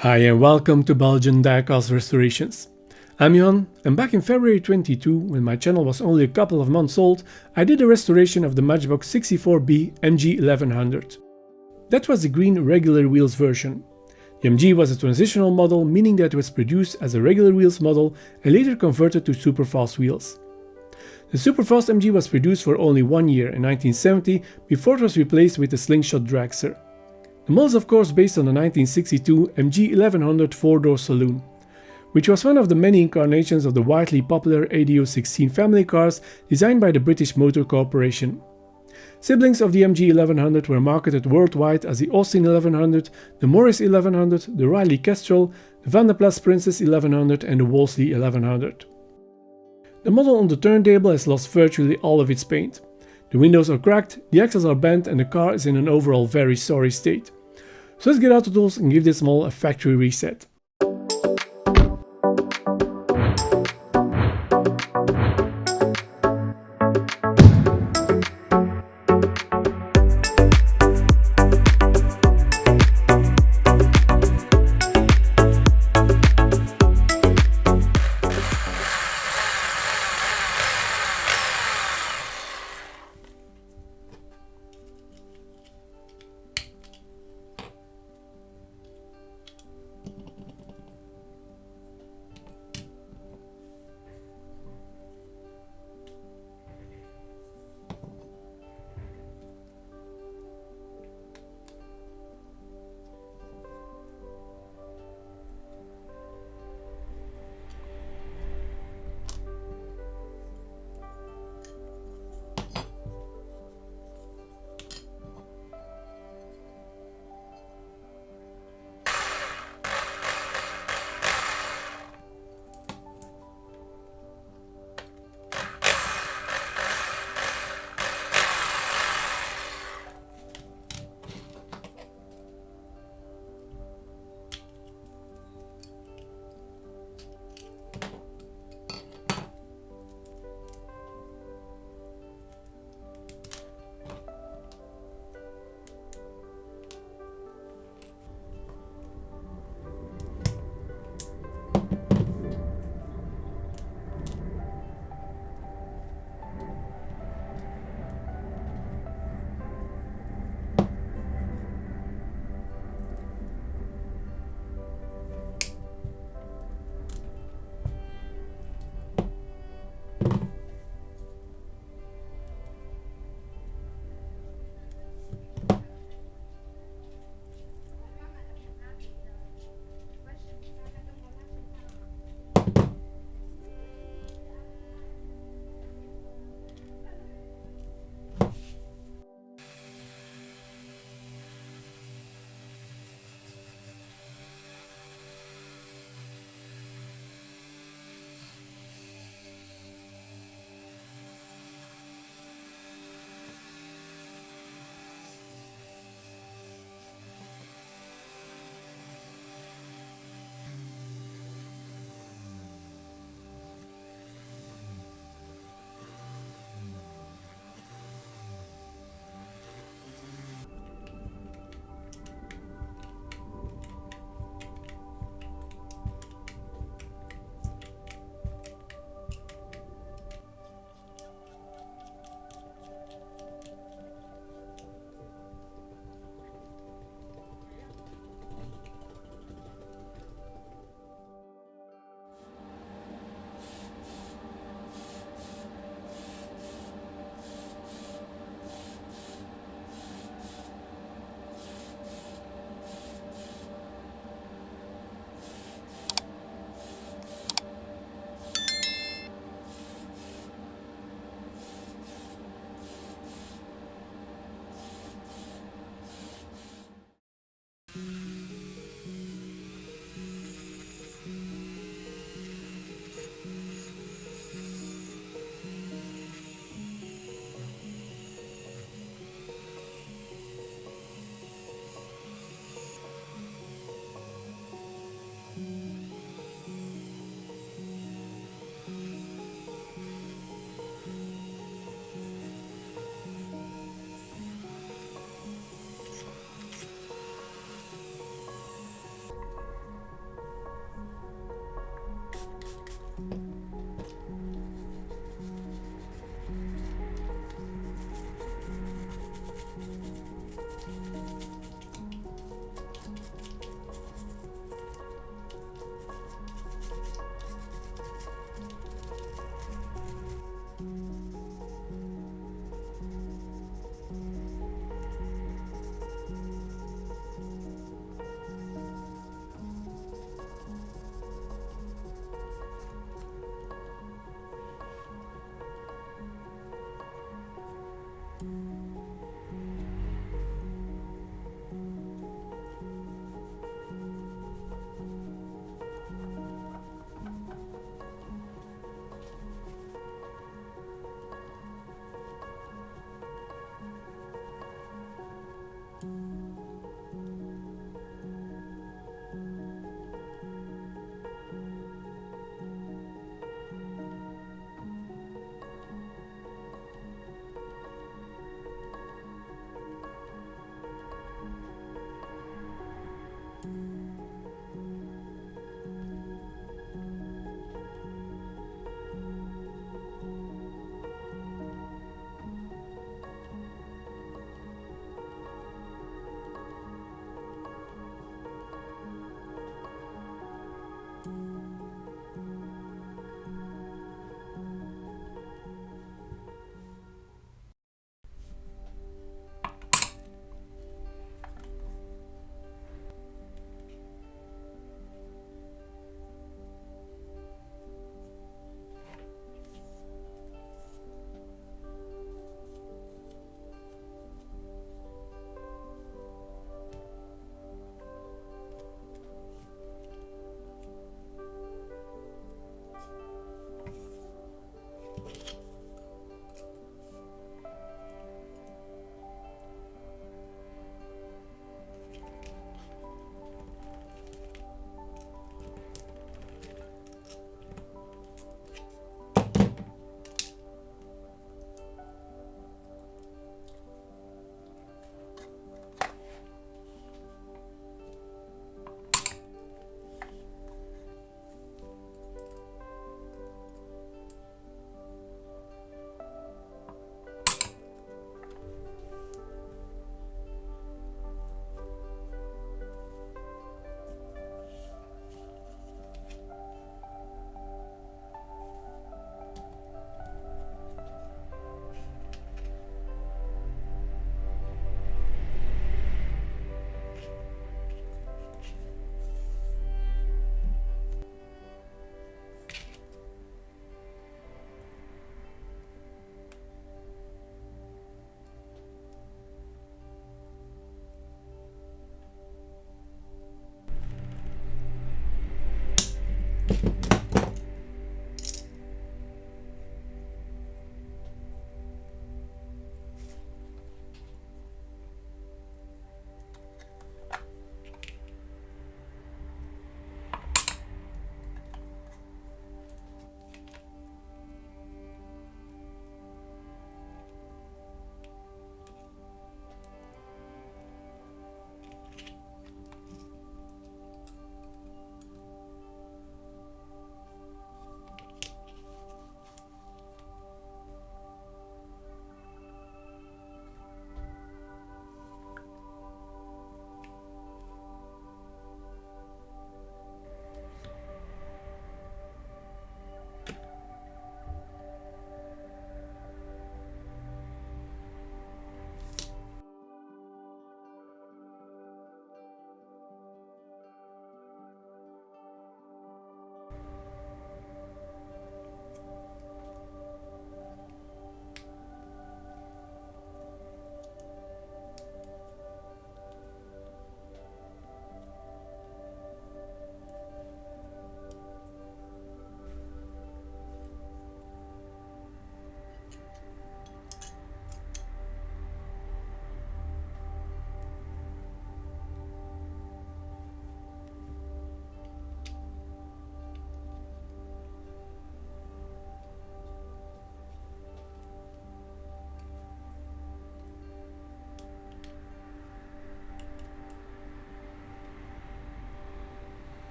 Hi and welcome to Belgian Diecast Restorations. I'm Jan, and back in February 22, when my channel was only a couple of months old, I did a restoration of the Matchbox 64B MG1100. That was the green regular wheels version. The MG was a transitional model, meaning that it was produced as a regular wheels model and later converted to Superfast wheels. The Superfast MG was produced for only 1 year in 1970 before it was replaced with the slingshot dragster. The model is of course based on the 1962 MG1100 4-door saloon, which was one of the many incarnations of the widely popular ADO16 family cars designed by the British Motor Corporation. Siblings of the MG1100 were marketed worldwide as the Austin 1100, the Morris 1100, the Riley Kestrel, the Van der Plas Princess 1100 and the Wolseley 1100. The model on the turntable has lost virtually all of its paint. The windows are cracked, the axles are bent and the car is in an overall very sorry state. So let's get out the tools and give this model a factory reset.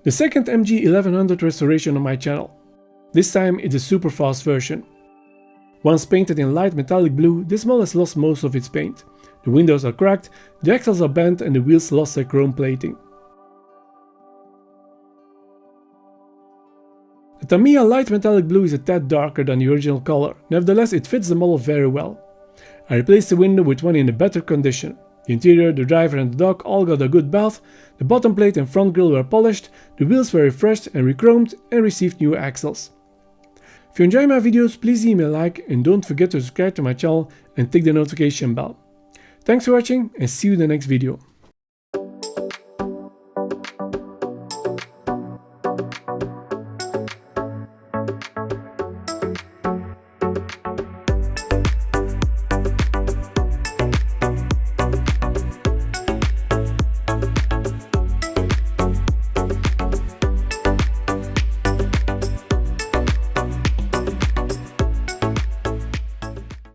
The second MG1100 restoration on my channel. This time it's a Superfast version. Once painted in light metallic blue, this model has lost most of its paint. The windows are cracked, the axles are bent and the wheels lost their chrome plating. The Tamiya light metallic blue is a tad darker than the original color, nevertheless it fits the model very well. I replaced the window with one in a better condition. The interior, the driver and the dog all got a good bath, the bottom plate and front grille were polished, the wheels were refreshed and rechromed and received new axles. If you enjoy my videos, please leave me a like and don't forget to subscribe to my channel and tick the notification bell. Thanks for watching and see you in the next video.